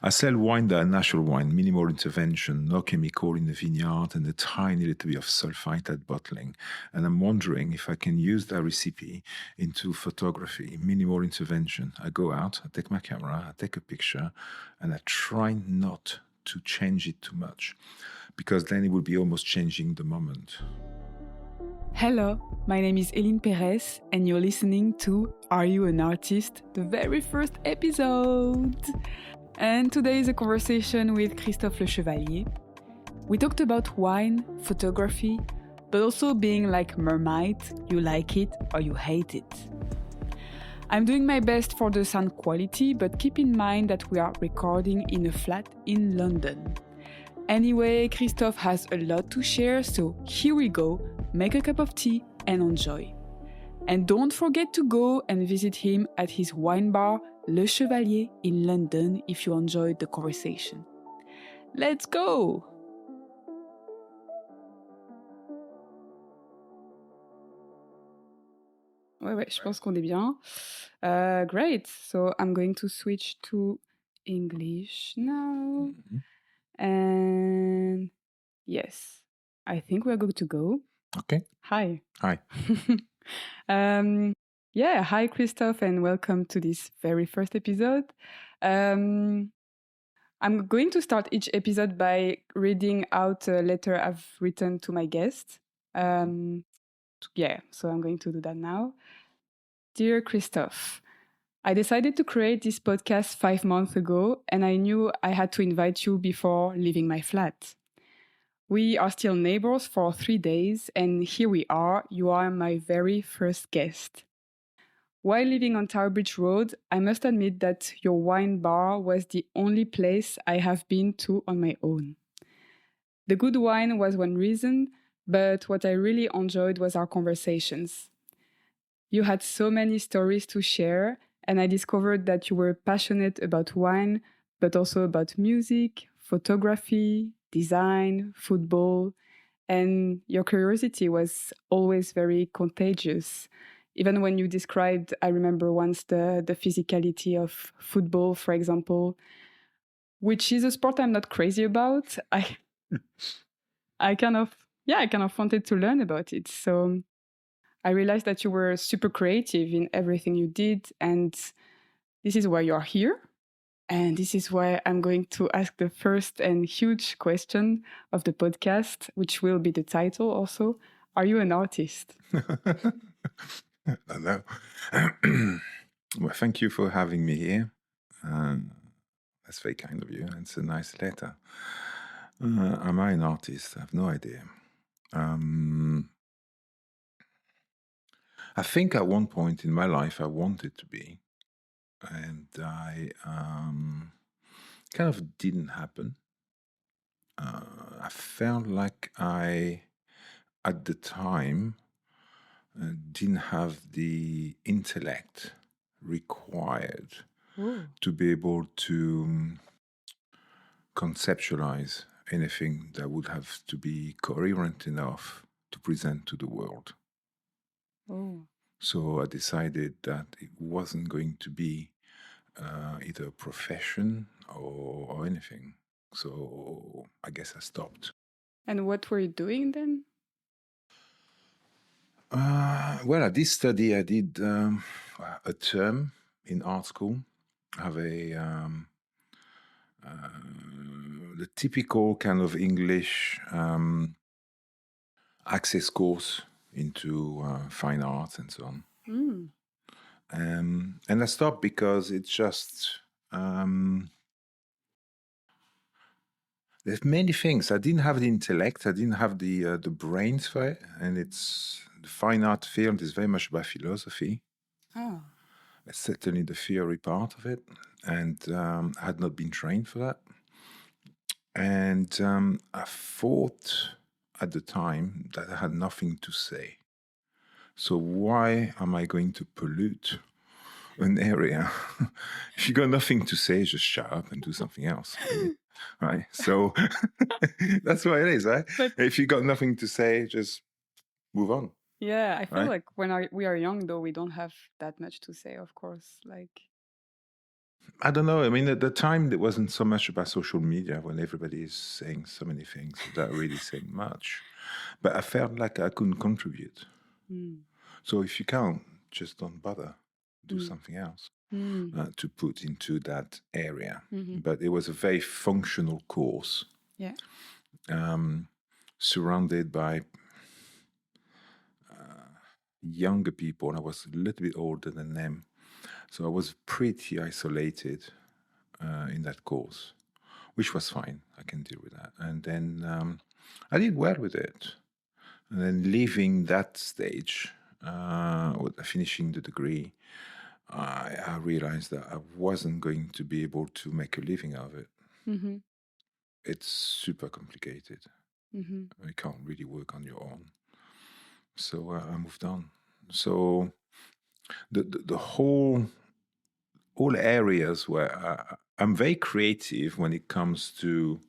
I sell wine that are natural wine, minimal intervention, no chemical in the vineyard, and a tiny little bit of sulfite at bottling. And I'm wondering if I can use that recipe into photography, minimal intervention. I go out, I take my camera, I take a picture, and I try not to change it too much, because then it will be almost changing the moment. Hello, my name is Eline Perez, and you're listening to Are You an Artist? The very first episode. And today is a conversation with Christophe Lechevalier. We talked about wine, photography, but also being like Marmite, you like it or you hate it. I'm doing my best for the sound quality, but keep in mind that we are recording in a flat in London. Anyway, Christophe has a lot to share, so here we go. Make a cup of tea and enjoy. And don't forget to go and visit him at his wine bar, Le Chevalier in London, if you enjoyed the conversation. Let's go! Ouais, je pense qu'on est bien. Great. So I'm going to switch to English now. And yes, I think we're good to go. Okay. Hi. Hi. Hi, Christophe, and welcome to this very first episode. I'm going to start each episode by reading out a letter I've written to my guest. So I'm going to do that now. Dear Christophe, I decided to create this podcast 5 months ago, and I knew I had to invite you before leaving my flat. We are still neighbors for 3 days, and here we are. You are my very first guest. While living on Tower Bridge Road, I must admit that your wine bar was the only place I have been to on my own. The good wine was one reason, but what I really enjoyed was our conversations. You had so many stories to share, and I discovered that you were passionate about wine, but also about music, photography, design, football, and your curiosity was always very contagious. Even when you described, I remember once the physicality of football, for example, which is a sport I'm not crazy about. I kind of wanted to learn about it. So I realized that you were super creative in everything you did, and this is why you are here. And this is why I'm going to ask the first and huge question of the podcast, which will be the title also. Are you an artist? No. Well, thank you for having me here. That's very kind of you. It's a nice letter. Am I an artist? I have no idea. I think at one point in my life I wanted to be, and I kind of didn't happen. I felt like at the time, didn't have the intellect required to be able to conceptualize anything that would have to be coherent enough to present to the world. So I decided that it wasn't going to be either a profession or anything. So I guess I stopped. And what were you doing then? Well, at this study, I did a term in art school. I have the typical kind of English access course into fine arts and so on. And I stopped because it's just there's many things. I didn't have the intellect. I didn't have the brains for it. And the fine art field is very much about philosophy. It's certainly the theory part of it. And I had not been trained for that. And I thought at the time that I had nothing to say. So why am I going to pollute an area? If you got nothing to say, just shut up and do something else. Right? So that's what it is, right? But if you got nothing to say, just move on. Yeah, I feel like when we are young, though, we don't have that much to say, of course. I don't know. I mean, at the time, it wasn't so much about social media when everybody is saying so many things without really saying much. But I felt like I couldn't contribute. So if you can't, just don't bother. Do something else to put into that area. But it was a very functional course. Yeah. Surrounded by younger people, and I was a little bit older than them. So I was pretty isolated in that course, which was fine. I can deal with that. And then I did well with it. And then leaving that stage, finishing the degree, I realized that I wasn't going to be able to make a living out of it. It's super complicated. You can't really work on your own. So I moved on. So the whole all areas where I'm very creative when it comes to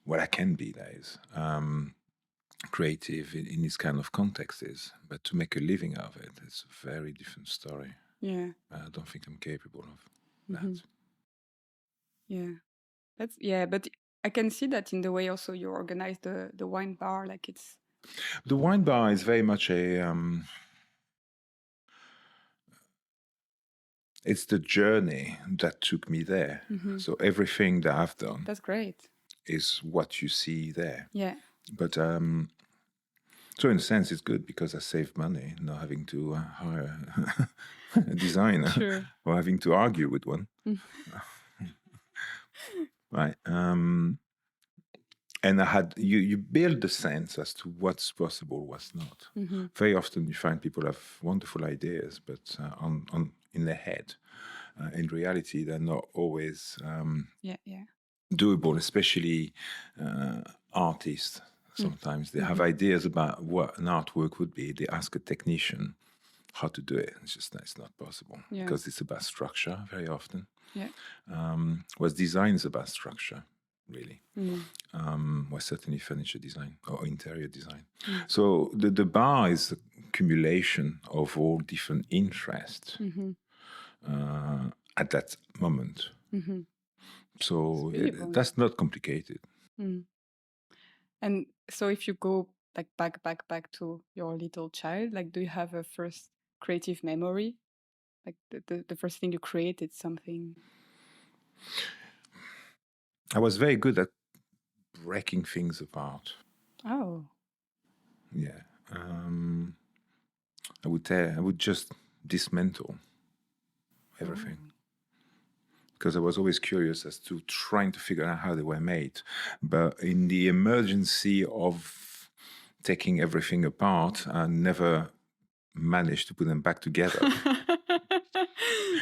what I can be, that is. Creative in this kind of contexts, but to make a living out of it, it's a very different story. Yeah. I don't think I'm capable of that. Yeah. But I can see that in the way also you organize the wine bar, like it's... The wine bar is very much it's the journey that took me there. So everything that I've done, that's great, is what you see there. Yeah. But so in a sense, it's good because I saved money, not having to hire a designer Sure. or having to argue with one. Right. And I had you build the sense as to what's possible, what's not. Very often you find people have wonderful ideas, but on in their head. In reality, they're not always doable, especially artists. Sometimes they have ideas about what an artwork would be. They ask a technician how to do it. It's not possible because it's about structure very often. Yeah. Whereas design is about structure, really. Well, certainly furniture design or interior design. So the bar is the accumulation of all different interests at that moment. So that's not complicated. And so if you go like back to your little child, like do you have a first creative memory? Like the first thing you created something? I was very good at breaking things apart. Oh. Yeah. I would just dismantle everything. Because I was always curious as to trying to figure out how they were made. But in the emergency of taking everything apart, I never managed to put them back together.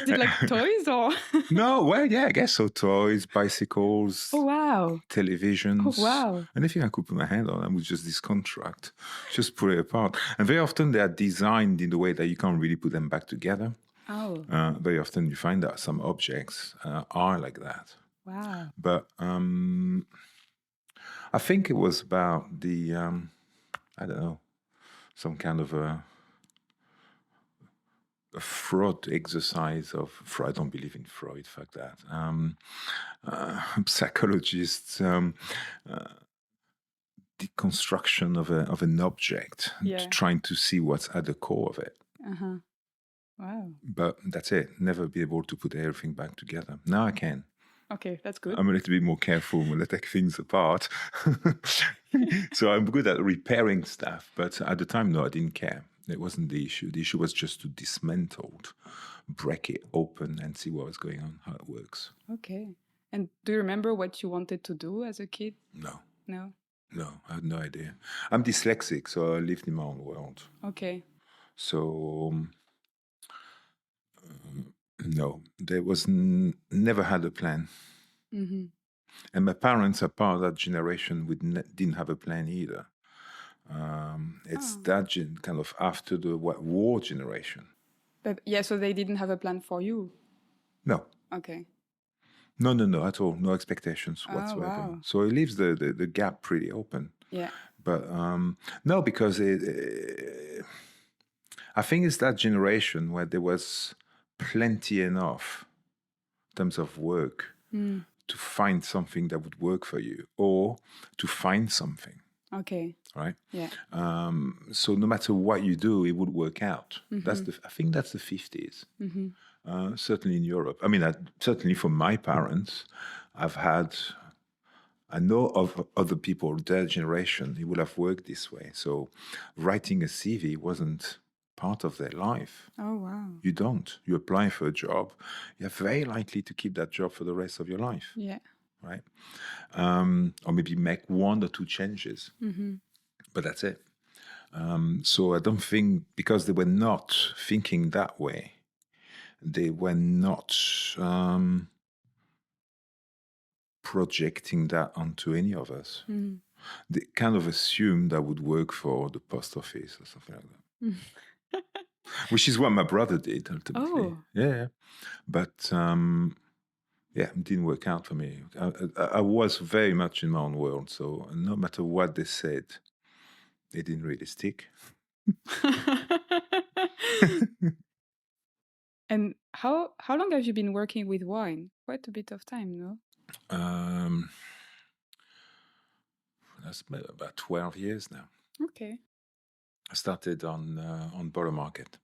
Is it like toys or? No, well, yeah, I guess so. Toys, bicycles. Oh, wow. Televisions. Oh, wow. Anything I could put my hand on, I would just disconstruct, just put it apart. And very often they are designed in the way that you can't really put them back together. Oh. Very often you find that some objects are like that. Wow. But I think it was about the, I don't know, some kind of a Freud exercise of Freud. I don't believe in Freud, fuck that. Psychologists, deconstruction of an object, trying to see what's at the core of it. Wow. But that's it. Never be able to put everything back together. Now I can. Okay, that's good. I'm a little bit more careful when I take things apart. So I'm good at repairing stuff. But at the time, no, I didn't care. It wasn't the issue. The issue was just to dismantle, break it open and see what was going on, how it works. Okay. And do you remember what you wanted to do as a kid? No. No? No, I had no idea. I'm dyslexic, so I lived in my own world. Okay. So, no, there was never had a plan. And my parents are part of that generation who didn't have a plan either. It's that kind of after the war generation. But so they didn't have a plan for you? No. Okay. No, at all. No expectations whatsoever. Wow. So it leaves the gap pretty open. Yeah. But no, because I think it's that generation where there was plenty enough in terms of work, to find something that would work for you, or to find something. Okay. Right? Yeah. So no matter what you do, it would work out. I think that's the 50s. Certainly in Europe. I mean, certainly for my parents, I know of other people, their generation, it would have worked this way. So writing a CV wasn't part of their life. Oh, wow. You don't. You apply for a job, you're very likely to keep that job for the rest of your life. Yeah. Right? Or maybe make one or two changes. But that's it. So I don't think, because they were not thinking that way, they were not projecting that onto any of us. They kind of assumed I would work for the post office or something like that. Which is what my brother did, ultimately. Oh. Yeah. But, it didn't work out for me. I was very much in my own world, so no matter what they said, it didn't really stick. And how long have you been working with wine? Quite a bit of time, no? That's about 12 years now. Okay. I started on Borough Market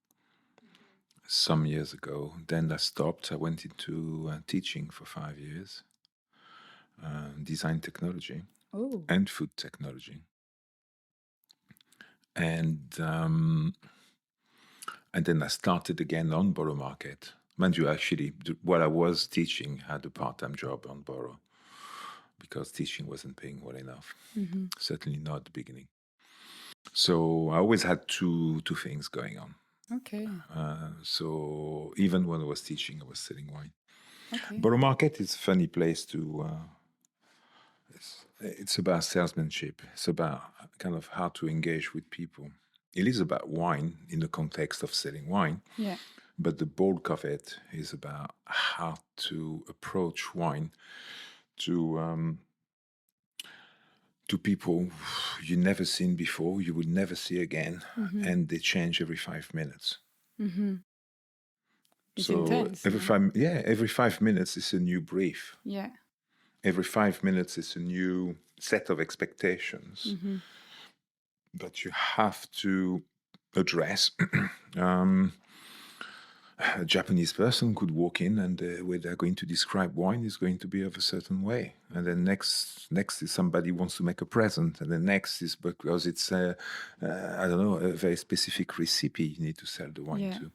some years ago. Then I stopped. I went into teaching for 5 years, design technology and food technology. And then I started again on Borough Market. Mind you, actually, while I was teaching, I had a part-time job on Borough because teaching wasn't paying well enough. Certainly not at the beginning. So I always had two things going on. Okay. So even when I was teaching, I was selling wine. Okay. Borough Market is a funny place to... it's about salesmanship. It's about kind of how to engage with people. It is about wine in the context of selling wine. Yeah. But the bulk of it is about how to approach wine to people you never seen before, you will never see again, and they change every 5 minutes. It's so intense. Every 5 minutes is a new brief. Yeah. Every 5 minutes is a new set of expectations that you have to address. A Japanese person could walk in, and the way they're going to describe wine is going to be of a certain way. And then next is somebody wants to make a present, and then next is because it's a very specific recipe you need to sell the wine to.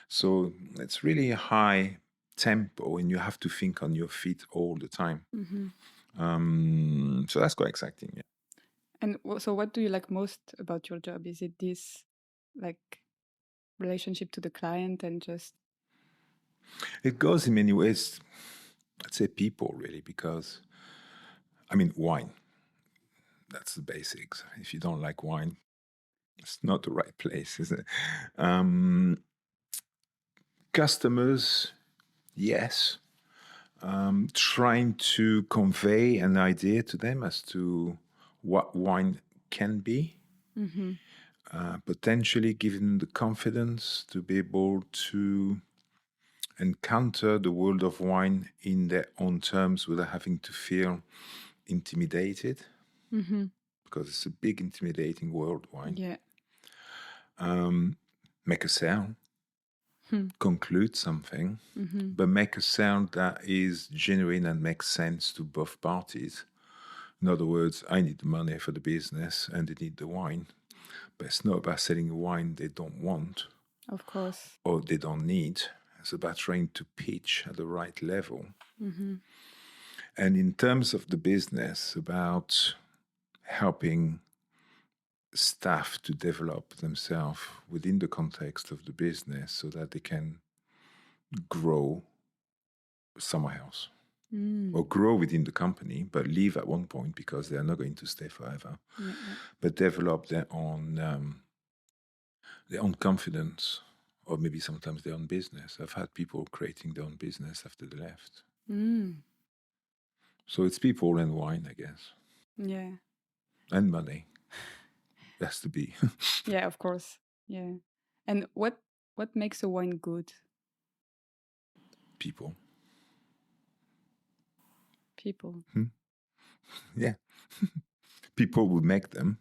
So it's really a high tempo, and you have to think on your feet all the time. So that's quite exciting. Yeah. And so, what do you like most about your job? Is it this, like, relationship to the client and just... It goes in many ways. I'd say people, really, because wine, that's the basics. If you don't like wine, it's not the right place, is it? Customers, yes. Trying to convey an idea to them as to what wine can be. Potentially giving them the confidence to be able to encounter the world of wine in their own terms without having to feel intimidated, because it's a big, intimidating world, wine. Yeah. Make a sale, conclude something, but make a sale that is genuine and makes sense to both parties. In other words, I need the money for the business and they need the wine. But it's not about selling a wine they don't want. Of course. Or they don't need. It's about trying to pitch at the right level. And in terms of the business, about helping staff to develop themselves within the context of the business so that they can grow somewhere else. Or grow within the company, but leave at one point because they are not going to stay forever. But develop their own confidence, or maybe sometimes their own business. I've had people creating their own business after they left. So it's people and wine, I guess. Yeah. And money. It has to be. Yeah, of course. Yeah. And what makes a wine good? People. People. Yeah. People would make them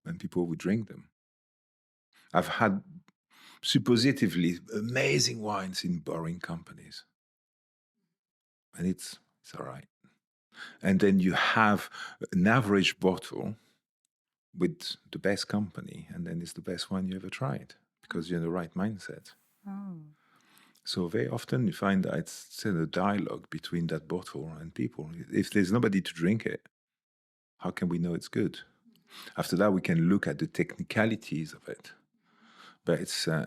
and people would drink them. I've had suppositively amazing wines in boring companies. And it's all right. And then you have an average bottle with the best company, and then it's the best wine you ever tried because you're in the right mindset. Oh. So very often you find that it's a dialogue between that bottle and people. If there's nobody to drink it, how can we know it's good? After that, we can look at the technicalities of it. But it's I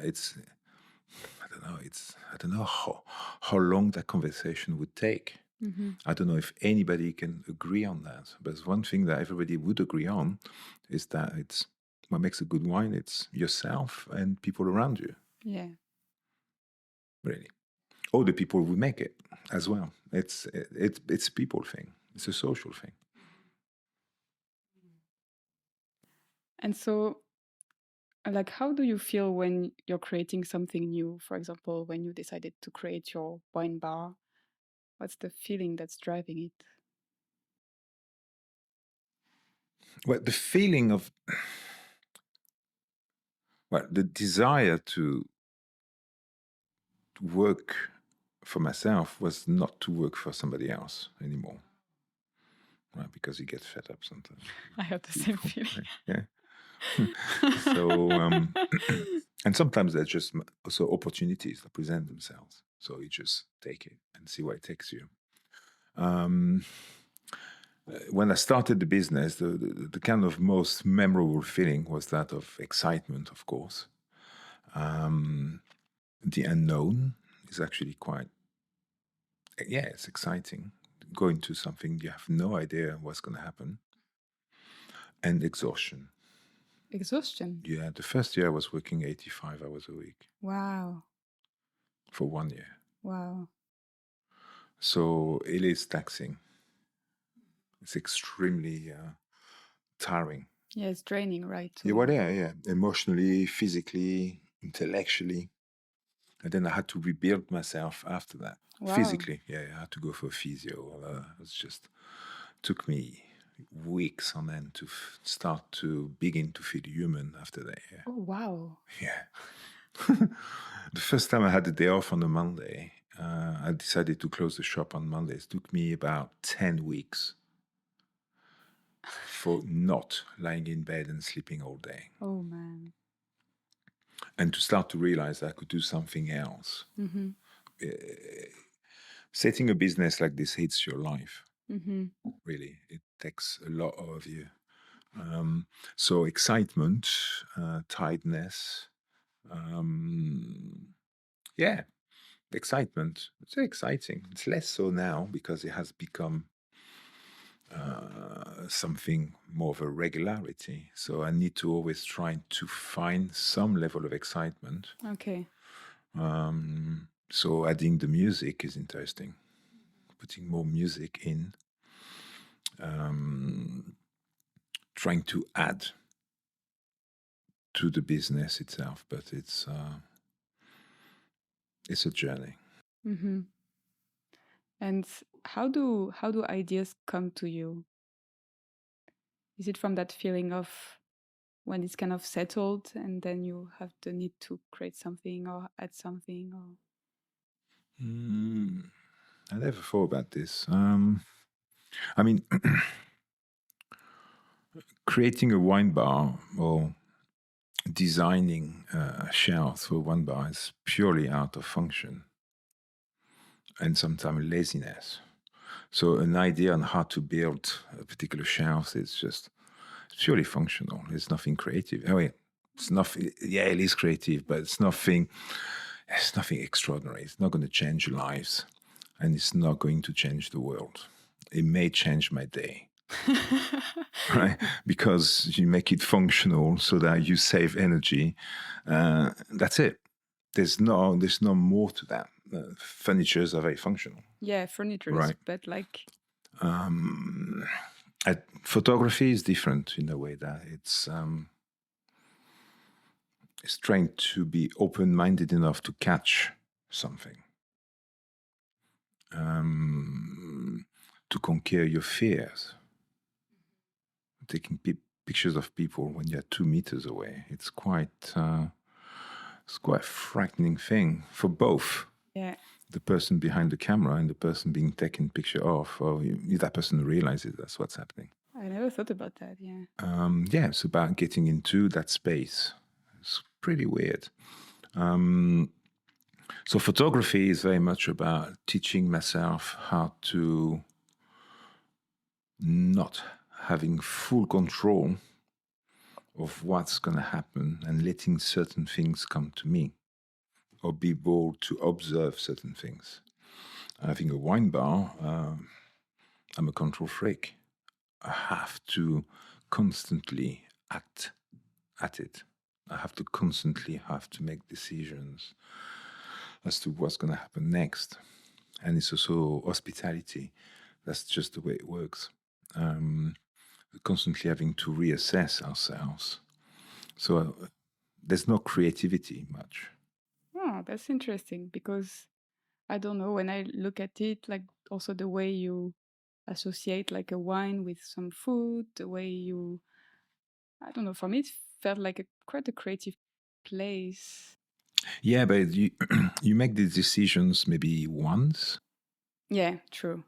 don't know how long that conversation would take. Mm-hmm. I don't know if anybody can agree on that. But one thing that everybody would agree on is that it's what makes a good wine. It's yourself and people around you. Yeah. Really. All the people who make it as well. It's a people thing. It's a social thing. And so, like, how do you feel when you're creating something new? For example, when you decided to create your wine bar, what's the feeling that's driving it? Well, the feeling of, the desire to work for myself was not to work for somebody else anymore. Right? Because you get fed up sometimes. I have the same feeling. Yeah. So, and sometimes there's just also opportunities that present themselves. So you just take it and see where it takes you. When I started the business, the kind of most memorable feeling was that of excitement, of course. The unknown is actually it's exciting. Go into something you have no idea what's going to happen. And exhaustion. Exhaustion? Yeah, the first year I was working 85 hours a week. Wow. For 1 year. Wow. So it is taxing. It's extremely tiring. Yeah, it's draining, right? You were there, yeah. Emotionally, physically, intellectually. And then I had to rebuild myself after that. Wow. Physically, yeah, I had to go for physio. Took me weeks on end to start to begin to feel human after that. Yeah. Oh, wow. Yeah. The first time I had the day off on a Monday, I decided to close the shop on Mondays. It took me about 10 weeks for not lying in bed and sleeping all day. Oh, man. And to start to realize I could do something else. Mm-hmm. Setting a business like this hits your life. Mm-hmm. Really, it takes a lot of you. So excitement, tiredness, excitement. It's exciting. It's less so now because it has become something more of a regularity. So I need to always try to find some level of excitement. Okay. So adding the music is interesting. Putting more music in. Trying to add to the business itself, but it's a journey. Mm-hmm. And how do ideas come to you? Is it from that feeling of when it's kind of settled and then you have the need to create something or add something? Or I never thought about this. I mean, creating a wine bar or designing shelves for one bar is purely out of function and sometimes laziness. So an idea on how to build a particular shelf is just purely functional. It's nothing creative. I mean, it's nothing. Yeah, it is creative, but it's nothing extraordinary. It's not going to change lives, and it's not going to change the world. It may change my day. Right, because you make it functional so that you save energy. That's it. There's no more to that. Furnitures are very functional. Yeah, furniture, right? But like, photography is different in a way that it's trying to be open-minded enough to catch something. to conquer your fears. Taking pictures of people when you're 2 meters away, it's quite a frightening thing for both. Yeah. The person behind the camera and the person being taken picture of, or that person realizes that's what's happening. I never thought about that, yeah. It's about getting into that space. It's pretty weird. So photography is very much about teaching myself how to not having full control of what's going to happen and letting certain things come to me, or be able to observe certain things. Having a wine bar, I'm a control freak. I have to constantly act at it. I have to constantly make decisions as to what's going to happen next. And it's also hospitality. That's just the way it works. Constantly having to reassess ourselves. So there's no creativity much. Oh, that's interesting, because I don't know, when I look at it, like also the way you associate like a wine with some food, the way you, I don't know, for me it felt like quite a creative place. Yeah, but you you make these decisions maybe once. Yeah, true.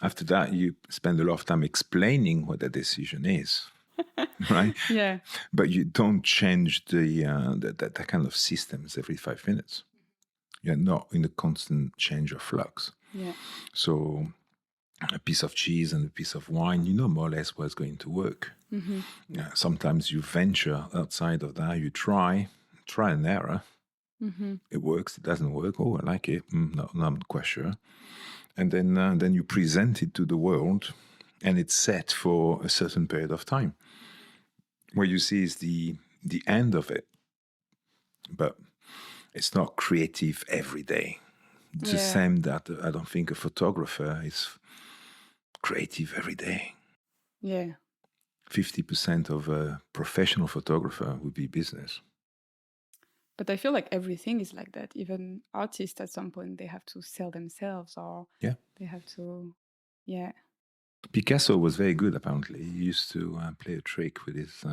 After that, you spend a lot of time explaining what the decision is, right? Yeah. But you don't change that kind of systems every 5 minutes. You're not in a constant change of flux. Yeah. So a piece of cheese and a piece of wine, you know more or less what's going to work. Mm-hmm. Sometimes you venture outside of that. You try and error. Mm-hmm. It works. It doesn't work. Oh, I like it. No, I'm not quite sure. And then you present it to the world, and it's set for a certain period of time. What you see is the end of it, but it's not creative every day. It's the same that I don't think a photographer is creative every day. Yeah. 50% of a professional photographer would be business. But I feel like everything is like that. Even artists at some point, they have to sell themselves, or they have to, yeah. Picasso was very good, apparently. He used to play a trick with his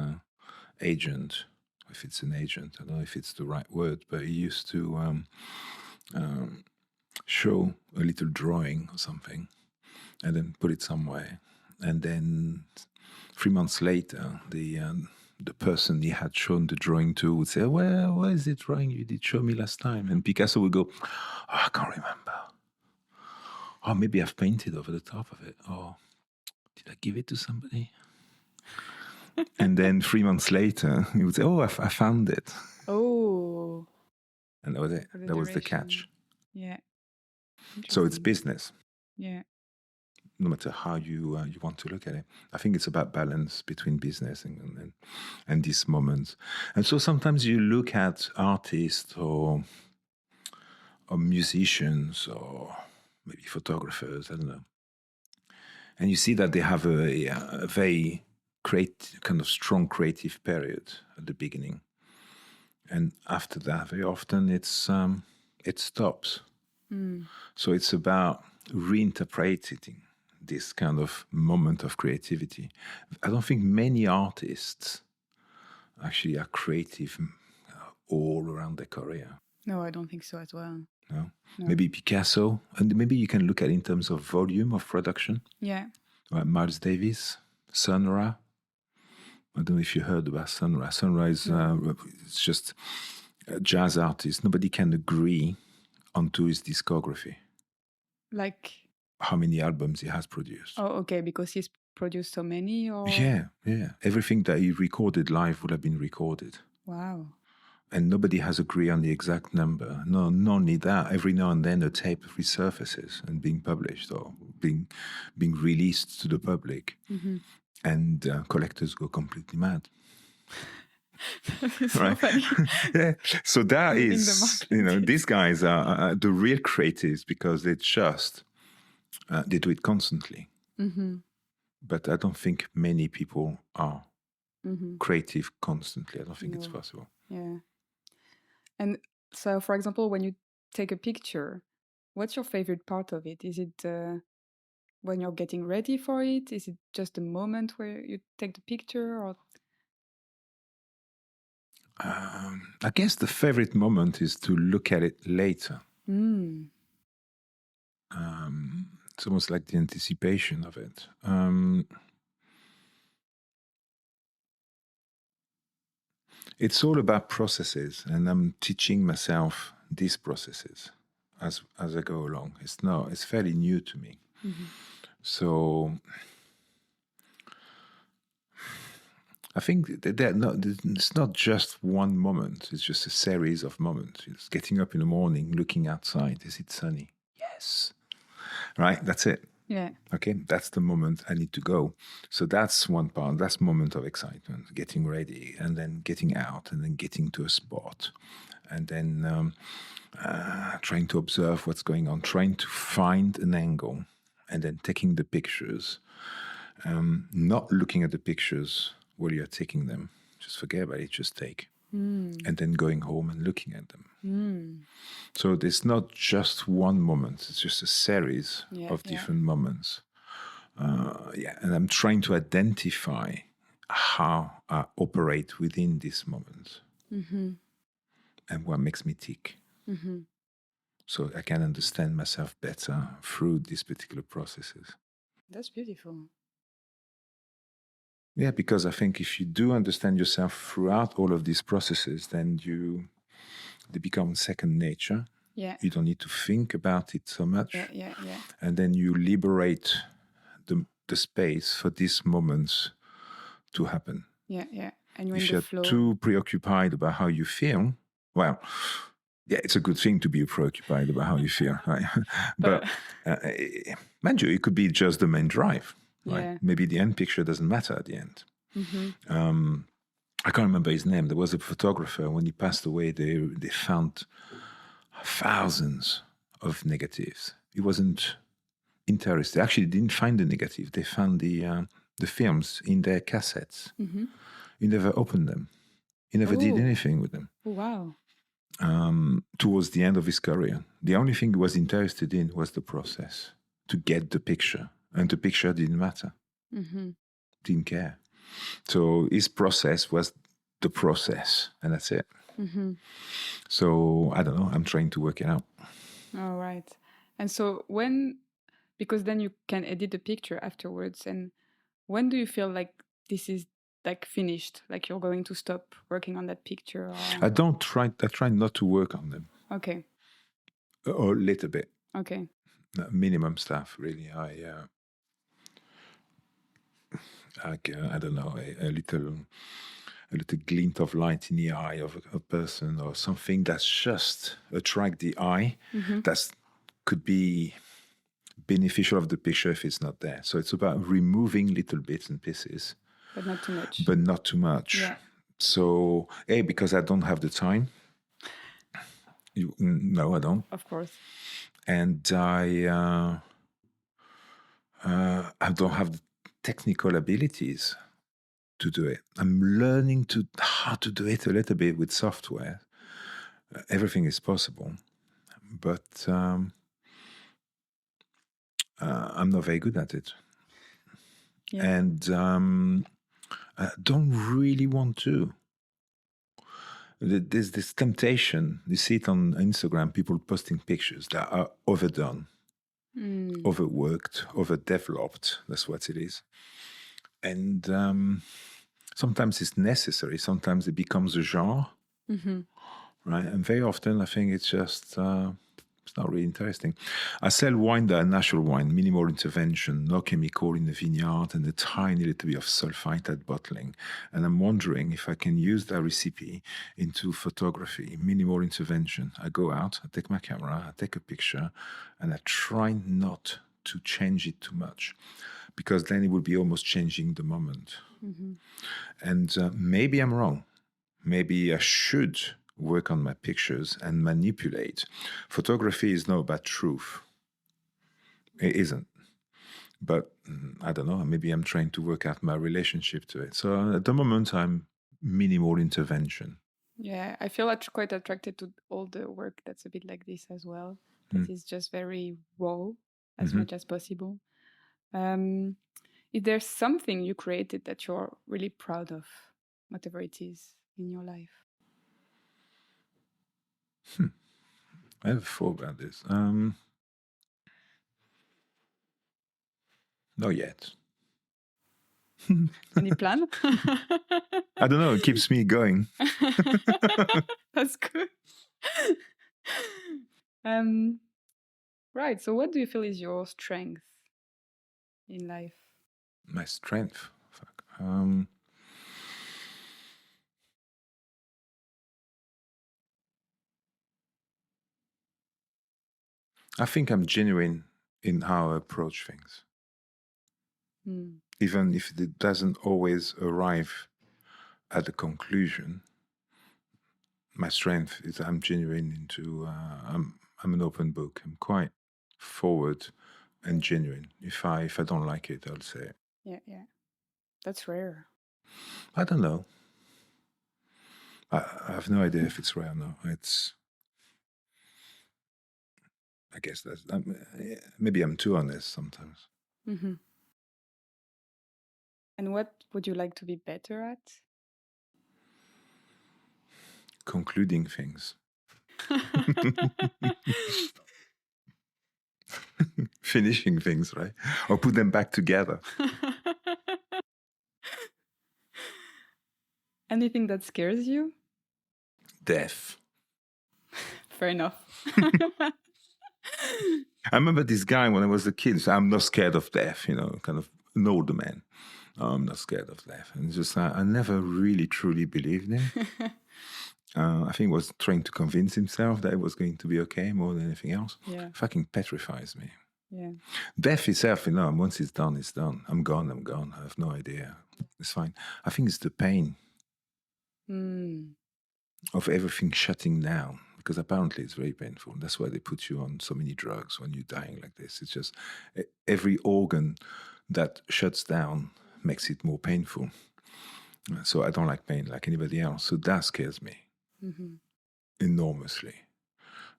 agent, if it's an agent. I don't know if it's the right word, but he used to show a little drawing or something and then put it somewhere. And then 3 months later, the person he had shown the drawing to would say, well, where is the drawing you did show me last time? And Picasso would go, oh, I can't remember. Oh, maybe I've painted over the top of it. Oh, did I give it to somebody? And then 3 months later, he would say, oh, I found it. Oh. And that was it. That was the catch. Yeah. So it's business. Yeah. No matter how you want to look at it. I think it's about balance between business and these moments. And so sometimes you look at artists or musicians or maybe photographers, I don't know, and you see that they have a very kind of strong creative period at the beginning. And after that, very often it stops. So it's about reinterpreting this kind of moment of creativity. I don't think many artists actually are creative all around their career. No, I don't think so as well. No? Maybe Picasso, and maybe you can look at it in terms of volume of production. Yeah. Miles Davies, Sun Ra. I don't know if you heard about Sun Ra. Sun Ra is it's just a jazz artist. Nobody can agree onto his discography. Like how many albums he has produced. Oh, okay, because he's produced so many, or? Yeah. Everything that he recorded live would have been recorded. Wow. And nobody has agreed on the exact number. No, not only that, every now and then a tape resurfaces and being published or being released to the public. Mm-hmm. And collectors go completely mad. It's so funny. Yeah. So that is, these guys are the real creatives because they just, they do it constantly. Mm-hmm. But I don't think many people are creative constantly. I don't think it's possible. Yeah. And so, for example, when you take a picture, what's your favorite part of it? Is it when you're getting ready for it? Is it just a moment where you take the picture? Or I guess the favorite moment is to look at it later. It's almost like the anticipation of it. It's all about processes, and I'm teaching myself these processes as I go along. It's fairly new to me. So I think it's not just one moment. It's just a series of moments. It's getting up in the morning, looking outside. Is it sunny? Yes. Right? That's it. yeah. Okay, that's the moment I need to go. So that's one part. That's moment of excitement, getting ready, and then getting out, and then getting to a spot, and then trying to observe what's going on, trying to find an angle, and then taking the pictures. Not looking at the pictures while you're taking them. Just forget about it, just take. And then going home and looking at them. So there's not just one moment, it's just a series of different moments. And I'm trying to identify how I operate within this moment and what makes me tick. So I can understand myself better through these particular processes. That's beautiful. Yeah, because I think if you do understand yourself throughout all of these processes, then they become second nature. Yeah. You don't need to think about it so much. Yeah. And then you liberate the space for these moments to happen. Yeah. And you're if in you're the flow. too preoccupied about how you feel, well, yeah, it's a good thing to be preoccupied about how you feel, right? But mind you, it could be just the main drive, right? Yeah. Maybe the end picture doesn't matter at the end. I can't remember his name. There was a photographer, when he passed away, they found thousands of negatives. He wasn't interested. Actually, they didn't find the negative. They found the films in their cassettes. He never opened them. He never did anything with them. Oh, wow. Towards the end of his career, the only thing he was interested in was the process to get the picture, and the picture didn't matter. Didn't care. So his process was the process, and that's it. So I don't know. I'm trying to work it out. All right. And so because then you can edit the picture afterwards, and when do you feel like this is like finished, like you're going to stop working on that picture? Or... I try not to work on them. Okay. Or a little bit. Okay. Minimum stuff, really. I don't know, a little glint of light in the eye of a person, or something that's just attract the eye. That could be beneficial of the picture if it's not there. So it's about removing little bits and pieces, but not too much. But not too much. Yeah. So because I don't have the time. No, I don't. Of course. And I don't have the technical abilities to do it. I'm learning how to do it a little bit with software. Everything is possible, but I'm not very good at it. Yeah. And I don't really want to. There's this temptation. You see it on Instagram, people posting pictures that are overdone, overworked, overdeveloped. That's what it is. And sometimes it's necessary. Sometimes it becomes a genre, right? And very often, I think it's just it's not really interesting. I sell wine that are natural wine, minimal intervention, no chemical in the vineyard, and a tiny little bit of sulfite bottling. And I'm wondering if I can use that recipe into photography, minimal intervention. I go out, I take my camera, I take a picture, and I try not to change it too much, because then it would be almost changing the moment. And maybe I'm wrong. Maybe I should work on my pictures and manipulate. Photography is not about truth. It isn't. But I don't know, maybe I'm trying to work out my relationship to it. So at the moment, I'm minimal intervention. Yeah, I feel quite attracted to all the work that's a bit like this as well. That is just very raw as much as possible. Is there something you created that you're really proud of, whatever it is in your life? I never thought about this. Not yet. Any plan? I don't know. It keeps me going. That's good. Right. So, what do you feel is your strength in life? My strength. Fuck. I think I'm genuine in how I approach things. Even if it doesn't always arrive at the conclusion, my strength is I'm genuine into, I'm an open book. I'm quite forward and genuine. If I don't like it, I'll say it. Yeah. That's rare. I don't know. I have no idea if it's rare or not. I guess that's, maybe I'm too honest sometimes. Mm-hmm. And what would you like to be better at? Concluding things. Finishing things, right? Or put them back together. Anything that scares you? Death. Fair enough. I remember this guy when I was a kid. So I'm not scared of death, kind of an older man. I'm not scared of death. And just I never really truly believed him. I think he was trying to convince himself that it was going to be okay more than anything else. Yeah. Fucking petrifies me. Yeah. Death itself, once it's done, it's done. I'm gone. I have no idea. It's fine. I think it's the pain of everything shutting down, because apparently it's very painful. That's why they put you on so many drugs when you're dying like this. It's just every organ that shuts down makes it more painful. So I don't like pain like anybody else. So that scares me enormously.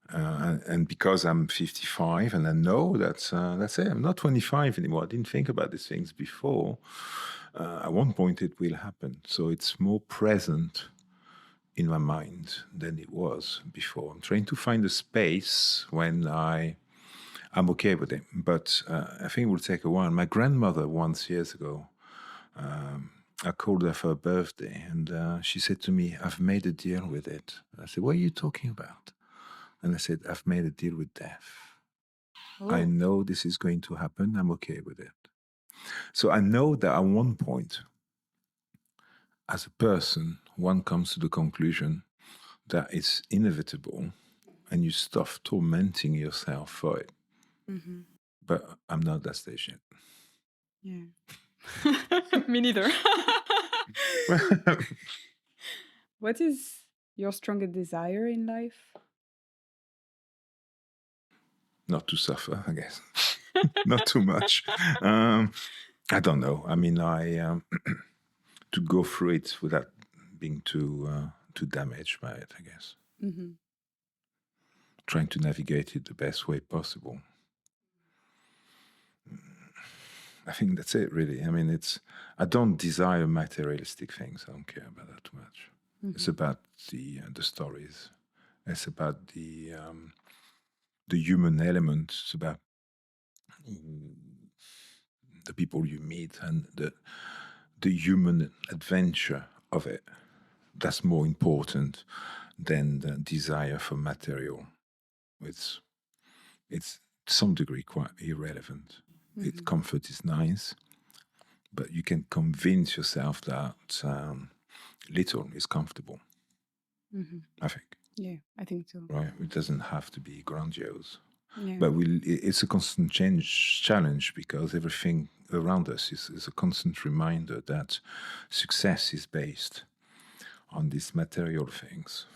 And because I'm 55 and I know that's it, I'm not 25 anymore. I didn't think about these things before. At one point it will happen. So it's more present in my mind than it was before. I'm trying to find a space when I'm okay with it. But I think it will take a while. My grandmother once years ago, I called her for her birthday, and she said to me, "I've made a deal with it." I said, "What are you talking about?" And I said, "I've made a deal with death. I know this is going to happen. I'm okay with it." So I know that at one point, as a person, one comes to the conclusion that it's inevitable and you stop tormenting yourself for it. But I'm not at that stage yet. Yeah. Me neither. What is your strongest desire in life? Not to suffer, I guess. Not too much. I don't know. I mean, to go through it without being too damaged by it, I guess. Trying to navigate it the best way possible. I think that's it, really. I mean, I don't desire materialistic things. I don't care about that too much. It's about the stories. It's about the human element. It's about the people you meet and the human adventure of it. That's more important than the desire for material. It's to some degree quite irrelevant. Comfort is nice, but you can convince yourself that little is comfortable. I think. Yeah, I think so. Right, it doesn't have to be grandiose. Yeah. But it's a constant challenge because everything around us is a constant reminder that success is based on these material things.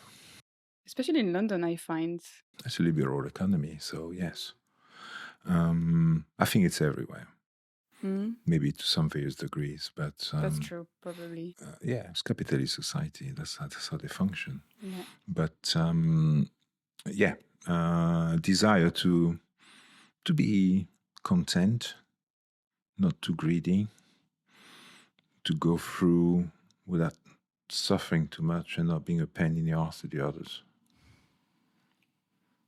Especially in London, I find. It's a liberal economy, so yes. I think it's everywhere. Maybe to some various degrees, but... that's true, probably. Yeah, it's capitalist society. That's how they function. Yeah. But, desire to be content, not too greedy, to go through without suffering too much and not being a pain in the ass to the others.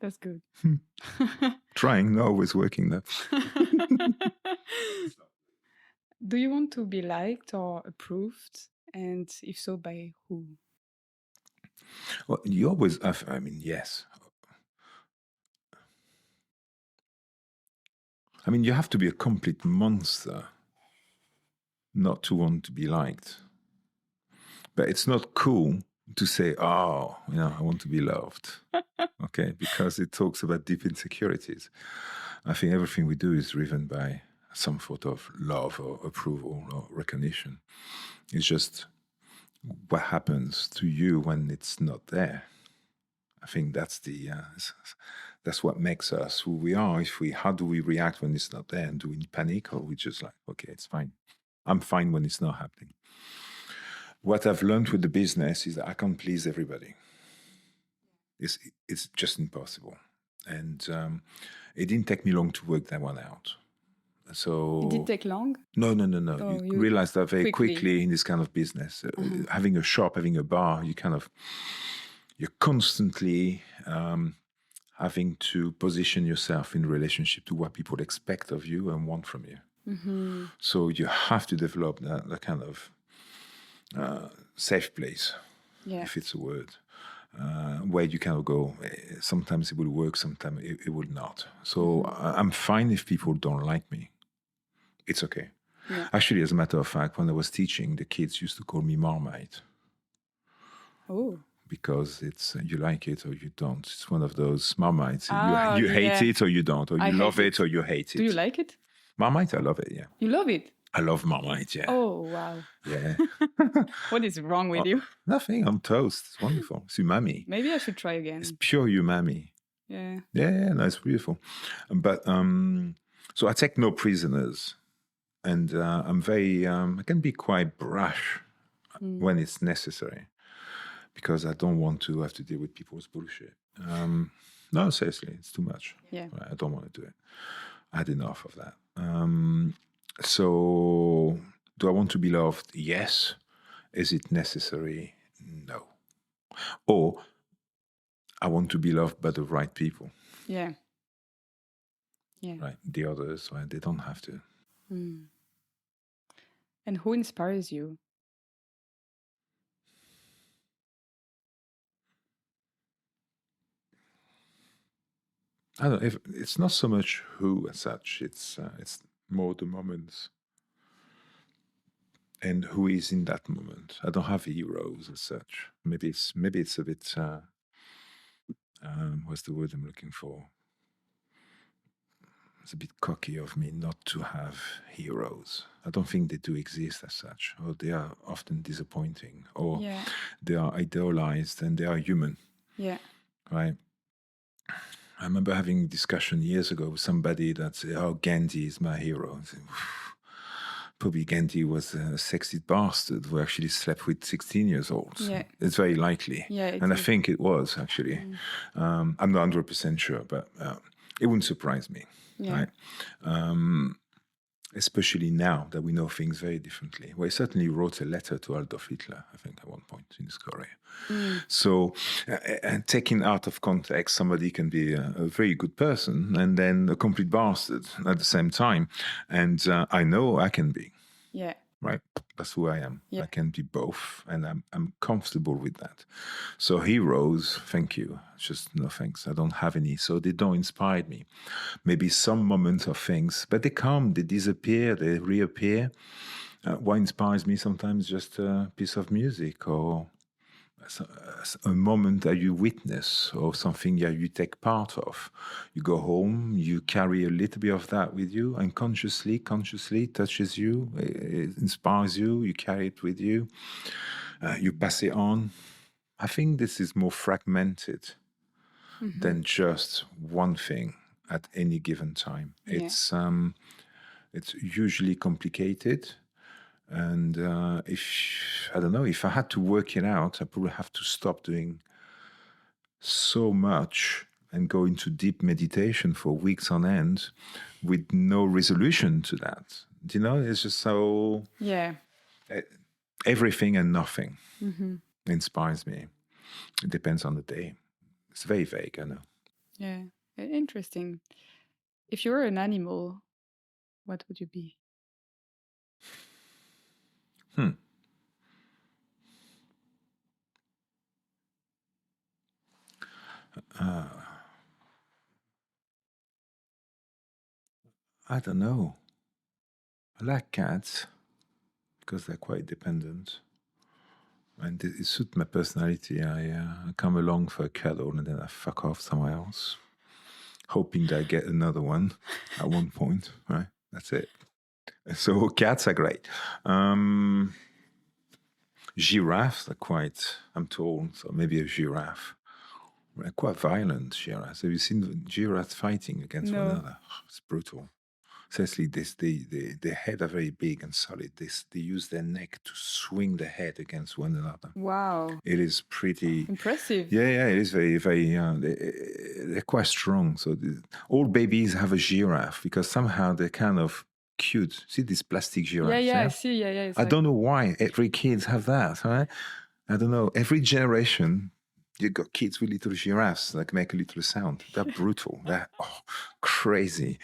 That's good. Trying, not always working though. Do you want to be liked or approved? And if so, by who? Well, you always have, yes. You have to be a complete monster not to want to be liked. But it's not cool to say, I want to be loved. Okay, because it talks about deep insecurities. I think everything we do is driven by some sort of love or approval or recognition. It's just what happens to you when it's not there. I think that's what makes us who we are. How do we react when it's not there? And do we panic, or we just like, okay, it's fine. I'm fine when it's not happening. What I've learned with the business is that I can't please everybody. It's just impossible. And it didn't take me long to work that one out. So Did it take long? No. You realize that very quickly in this kind of business. Having a shop, having a bar, you're constantly having to position yourself in relationship to what people expect of you and want from you. Mm-hmm. So you have to develop that kind of safe place, if it's a word, where you kind of go, sometimes it will work, sometimes it will not. So I'm fine if people don't like me. It's okay. Yeah. Actually, as a matter of fact, when I was teaching, the kids used to call me Marmite. Oh. Because it's you like it or you don't. It's one of those Marmites. You hate it or you don't, or you love it or you hate it. Do you like it? Marmite, I love it, yeah. You love it? I love Marmite, yeah. Oh, wow. Yeah. What is wrong with you? Nothing, I'm toast. It's wonderful. It's umami. Maybe I should try again. It's pure umami. Yeah. Yeah, no, it's beautiful. But, so I take no prisoners. And I'm very, I can be quite brash when it's necessary, because I don't want to have to deal with people's bullshit. No, seriously, it's too much. Yeah. I don't want to do it. I had enough of that. So do I want to be loved? Yes. Is it necessary? No. Or I want to be loved by the right people. Yeah. Yeah. Right. The others, right, they don't have to. Mm. And who inspires you? I don't know. It's not so much who as such. It's more the moments and who is in that moment. I don't have heroes as such. Maybe it's a bit. What's the word I'm looking for? It's a bit cocky of me not to have heroes. I don't think they do exist as such, or they are often disappointing, or they are idealized and they are human. Yeah. Right. I remember having a discussion years ago with somebody that said, "Oh, Gandhi is my hero." Said, probably Gandhi was a sexy bastard who actually slept with 16-year-olds. Yeah. It's very likely. Yeah, and I think it was, actually. I'm not 100% sure, but it wouldn't surprise me. Yeah. Right? Especially now that we know things very differently. Well, he certainly wrote a letter to Adolf Hitler, I think, at one point in his career. So, and taken out of context, somebody can be a very good person and then a complete bastard at the same time. And I know I can be. Yeah. Right? That's who I am. Yeah. I can be both, and I'm comfortable with that. So heroes, thank you. Just no thanks. I don't have any. So they don't inspire me. Maybe some moments of things, but they come, they disappear, they reappear. What inspires me sometimes just a piece of music or a moment that you witness or something that you take part of. You go home, you carry a little bit of that with you, and consciously touches you, it inspires you, you carry it with you, you pass it on. I think this is more fragmented than just one thing at any given time. Yeah. It's usually complicated. And if I had to work it out, I probably have to stop doing so much and go into deep meditation for weeks on end with no resolution to that. Do you know? It's just so... Yeah. Everything and nothing inspires me. It depends on the day. It's very vague, I know. Yeah. Interesting. If you were an animal, what would you be? I don't know. I like cats because they're quite dependent. And it suits my personality. I come along for a cuddle and then I fuck off somewhere else, hoping that I get another one at one point, right? That's it. So cats are great. Giraffes are quite... I'm tall, so maybe a giraffe. They're quite violent, giraffes. Have you seen the giraffes fighting against one another? It's brutal. Seriously, their head are very big and solid. They use their neck to swing the head against one another. Wow. It is pretty... Impressive. Yeah, it is very, very... they're quite strong. So all babies have a giraffe because somehow they're kind of cute. See these plastic giraffes? Yeah, I see. Yeah. I don't know why every kids have that, right? I don't know. Every generation... You got kids with little giraffes that make a little sound. They're brutal. They're crazy.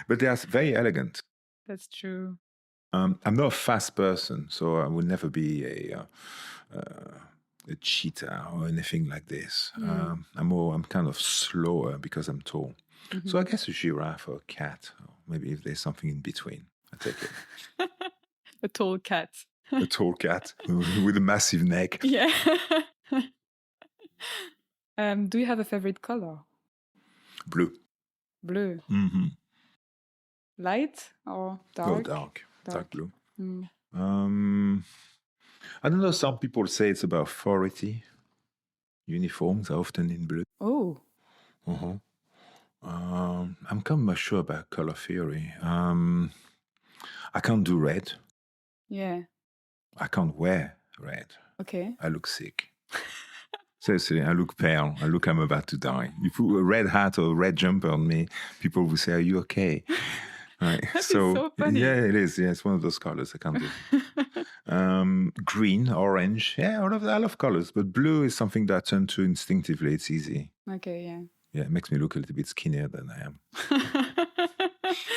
But they are very elegant. That's true. I'm not a fast person, so I will never be a cheetah or anything like this. I'm kind of slower because I'm tall. So I guess a giraffe or a cat, or maybe if there's something in between, I take it. A tall cat. A tall cat with a massive neck. Yeah. Do you have a favorite color? Blue. Blue. Light or dark? No, dark blue. I don't know. Some people say it's about authority. Uniforms are often in blue. Oh. I'm kind of not sure about color theory. I can't do red. Yeah. I can't wear red. Okay. I look sick. Seriously, I look pale. I'm about to die. You put a red hat or a red jumper on me, people will say, "Are you okay?" Right. So funny. Yeah, it is. Yeah, it's one of those colors I can't do. Green, orange. Yeah, I love colors. But blue is something that I turn to instinctively. It's easy. Okay, yeah. Yeah, it makes me look a little bit skinnier than I am.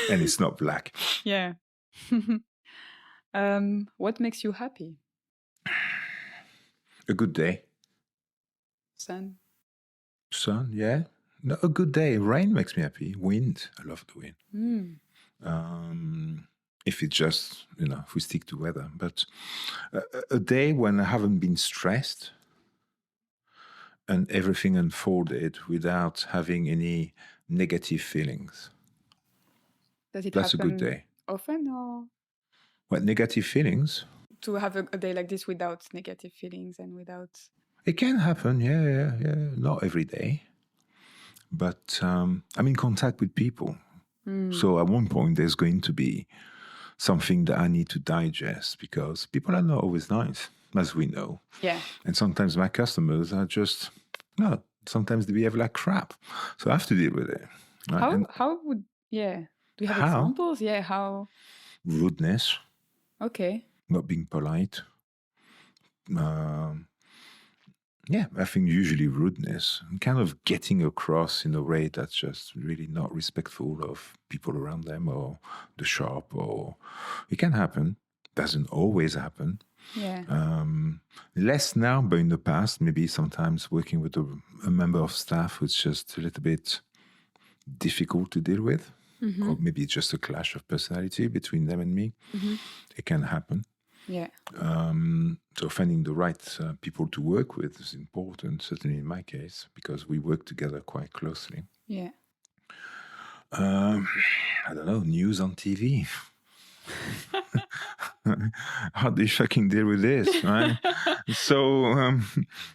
And it's not black. Yeah. What makes you happy? A good day. Sun, yeah. No, a good day. Rain makes me happy. Wind. I love the wind. If it's just, if we stick to weather. But a day when I haven't been stressed and everything unfolded without having any negative feelings. That's a good day. Often or? What, negative feelings? To have a day like this without negative feelings and without... It can happen, yeah. Not every day. But I'm in contact with people. So at one point, there's going to be something that I need to digest because people are not always nice, as we know. Yeah. And sometimes my customers are just, sometimes they behave like crap. So I have to deal with it. Right? How would, yeah. Do you have examples? Yeah, how? Rudeness. Okay. Not being polite. Yeah, I think usually rudeness, kind of getting across in a way that's just really not respectful of people around them or the shop, or it can happen. Doesn't always happen. Yeah. Less now, but in the past, maybe sometimes working with a member of staff who's just a little bit difficult to deal with, or maybe it's just a clash of personality between them and me. It can happen. Yeah. So finding the right people to work with is important, certainly in my case, because we work together quite closely. Yeah. I don't know, news on TV. How do you fucking deal with this, right? So,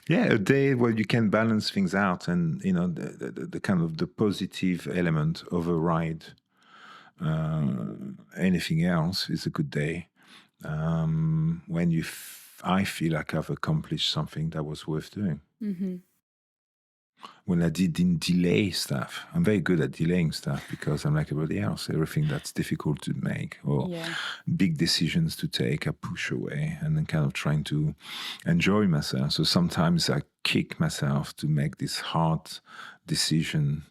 a day where you can balance things out and, the kind of the positive element override anything else is a good day. When I feel like I've accomplished something that was worth doing. when I didn't delay stuff. I'm very good at delaying stuff because I'm like everybody else. Everything that's difficult to make or big decisions to take, I push away and then kind of trying to enjoy myself. So sometimes I kick myself to make this hard decision.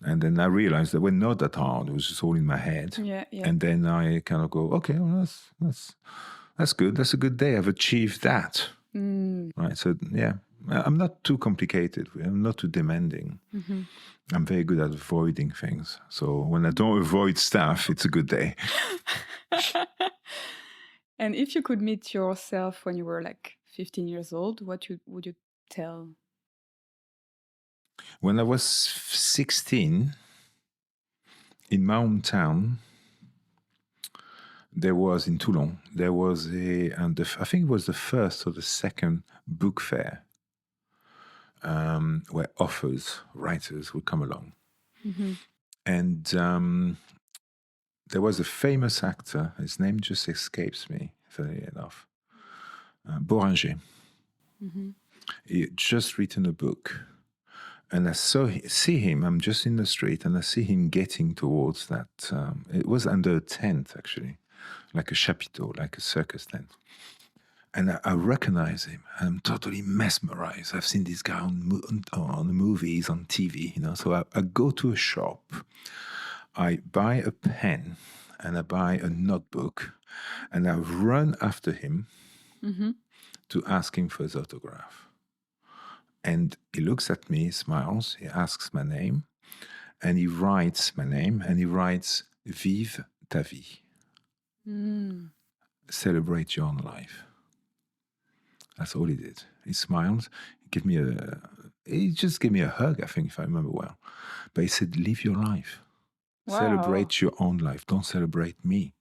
And then I realized that we're not that hard. It was just all in my head. And then I kind of go, okay, well, that's good. That's a good day. I've achieved that. Right. So, yeah. I'm not too complicated. I'm not too demanding. I'm very good at avoiding things. So when I don't avoid stuff, it's a good day. And if you could meet yourself when you were like 15 years old, what would you tell? When I was 16, in my hometown, there was, in Toulon, there was I think it was the first or the second book fair. Where writers would come along. And there was a famous actor, his name just escapes me, funny enough, Bohringer. He had just written a book. And I see him, I'm just in the street, and I see him getting towards that. It was under a tent, actually, like a chapiteau, like a circus tent. And I recognize him. I'm totally mesmerized. I've seen this guy on movies, on TV, So I go to a shop. I buy a pen and I buy a notebook. And I run after him to ask him for his autograph. And he looks at me, smiles. He asks my name. And he writes my name. And he writes, Vive ta vie. Celebrate your own life. That's all he did. He smiled. He just gave me a hug, I think, if I remember well. But he said, live your life. Wow. Celebrate your own life. Don't celebrate me.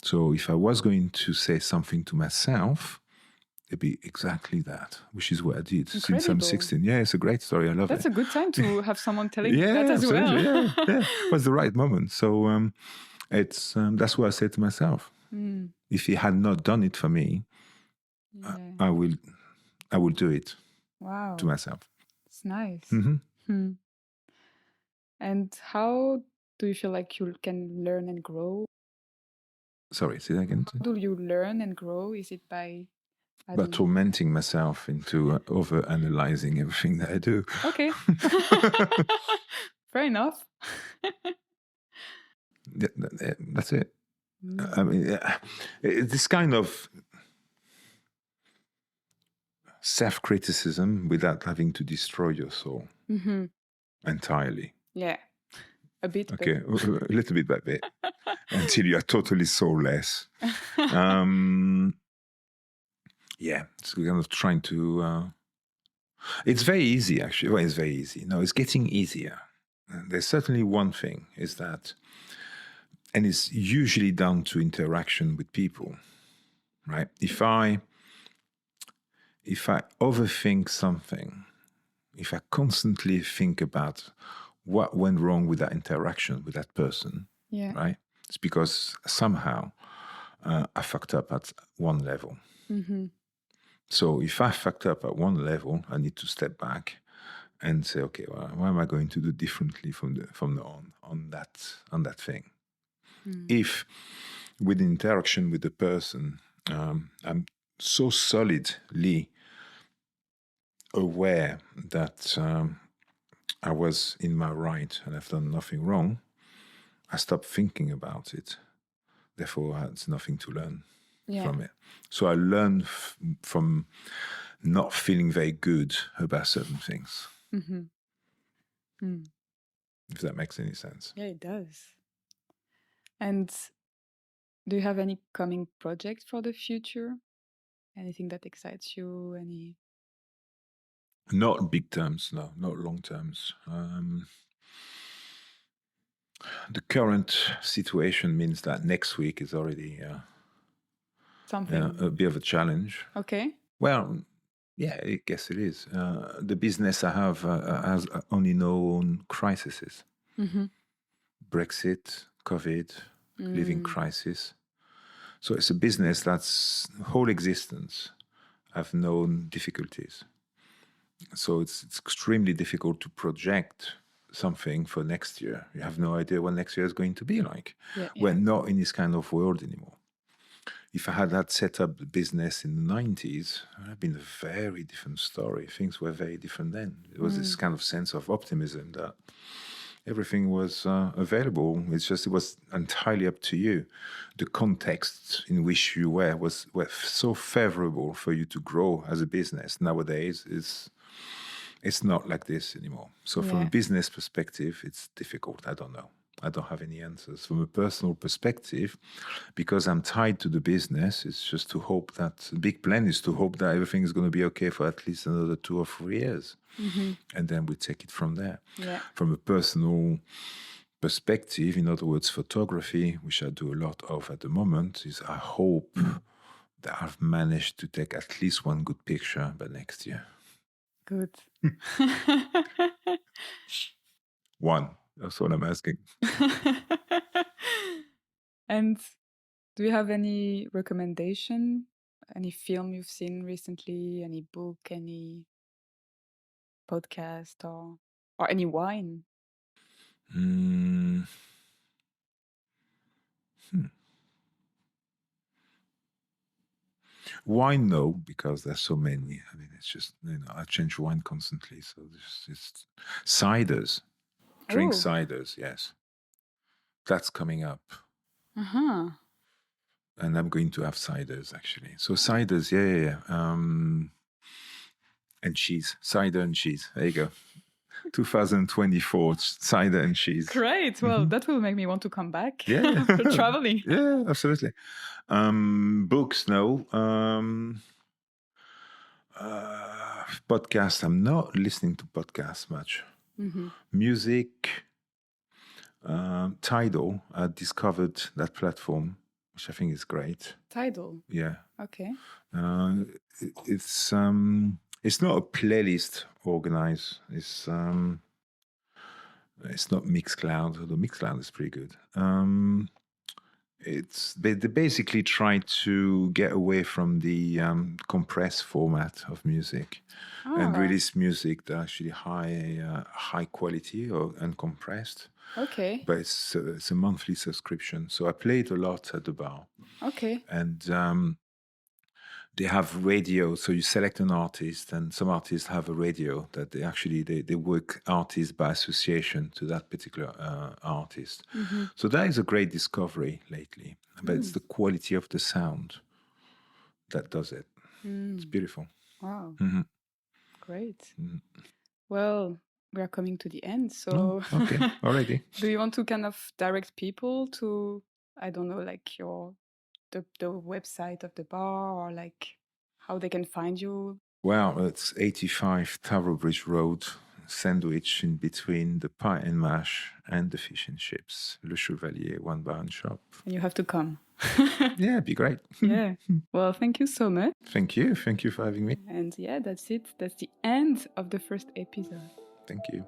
So if I was going to say something to myself, it'd be exactly that, which is what I did. Incredible. Since I'm 16. Yeah, it's a great story. I love it. That's a good time to have someone telling you that as well. Yeah. It was the right moment. So that's what I said to myself. If he had not done it for me, I will do it. Wow. To myself. It's nice. And how do you feel like you can learn and grow? Sorry, say that again. How do you learn and grow? Is it by tormenting myself into over-analyzing everything that I do. Okay. Fair enough. That's it. I mean, this kind of self-criticism without having to destroy your soul entirely. Yeah, a bit. Okay, a little bit by bit, until you are totally soulless. Yeah, it's kind of trying to... it's very easy, actually. Well, it's very easy. No, it's getting easier. There's certainly one thing, is that... And it's usually down to interaction with people, right? If I overthink something, if I constantly think about what went wrong with that interaction with that person, right? It's because somehow I fucked up at one level. So if I fucked up at one level, I need to step back and say, okay, well, what am I going to do differently from on that thing? If with interaction with the person, I'm so solidly aware that I was in my right and I've done nothing wrong, I stop thinking about it. Therefore, I had nothing to learn from it. So I learned from not feeling very good about certain things. If that makes any sense. Yeah, it does. And do you have any coming projects for the future? Anything that excites you? Not big terms, no, not long terms. The current situation means that next week is already a bit of a challenge. Okay. Well, yeah, I guess it is. The business I have has only known crises. Brexit, COVID, living crisis. So it's a business that's whole existence have known difficulties. So it's extremely difficult to project something for next year. You have no idea what next year is going to be like. We're not in this kind of world anymore. If I had set up the business in the 90s, it would have been a very different story. Things were very different then. There was this kind of sense of optimism that everything was available. It's just, it was entirely up to you. The context in which you were so favorable for you to grow as a business. Nowadays, it's not like this anymore. So from a business perspective, it's difficult. I don't know. I don't have any answers. From a personal perspective, because I'm tied to the business, it's just to hope that, the big plan is to hope that everything is going to be okay for at least another 2 or 3 years. And then we take it from there. From a personal perspective, in other words, photography, which I do a lot of at the moment, is I hope that I've managed to take at least one good picture by next year. Good. One. That's what I'm asking. And do you have any recommendation? Any film you've seen recently? Any book? Any podcast? Or any wine? Wine, no, because there's so many. I mean, it's just, I change wine constantly. So it's ciders. Drink ciders, yes. That's coming up. And I'm going to have ciders, actually. So ciders, yeah. And cheese. Cider and cheese. There you go. 2024, cider and cheese. Great. Well, that will make me want to come back for traveling. Yeah, absolutely. Books, no. Podcasts, I'm not listening to podcasts much. Music, Tidal, I discovered that platform, which I think is great. Tidal? Yeah. Okay. It's not a playlist organized. It's not Mixcloud, although Mixcloud is pretty good. They basically try to get away from the compressed format of music and release music that actually high quality and compressed. Okay. But it's a monthly subscription, so I play it a lot at the bar. Okay. And they have radio, so you select an artist, and some artists have a radio that they work artist by association to that particular artist. So that is a great discovery lately. But it's the quality of the sound that does it. It's beautiful. Wow. Great. Well, we are coming to the end, so okay, already. Do you want to kind of direct people to, I don't know, like the website of the bar, or like how they can find you? Well, it's 85 Tower Bridge Road, sandwich in between the pie and mash and the fish and chips. Lechevalier, one bar and shop. And you have to come. Yeah, it'd be great. Yeah. Well, thank you so much. Thank you. Thank you for having me. And yeah, that's it. That's the end of the first episode. Thank you.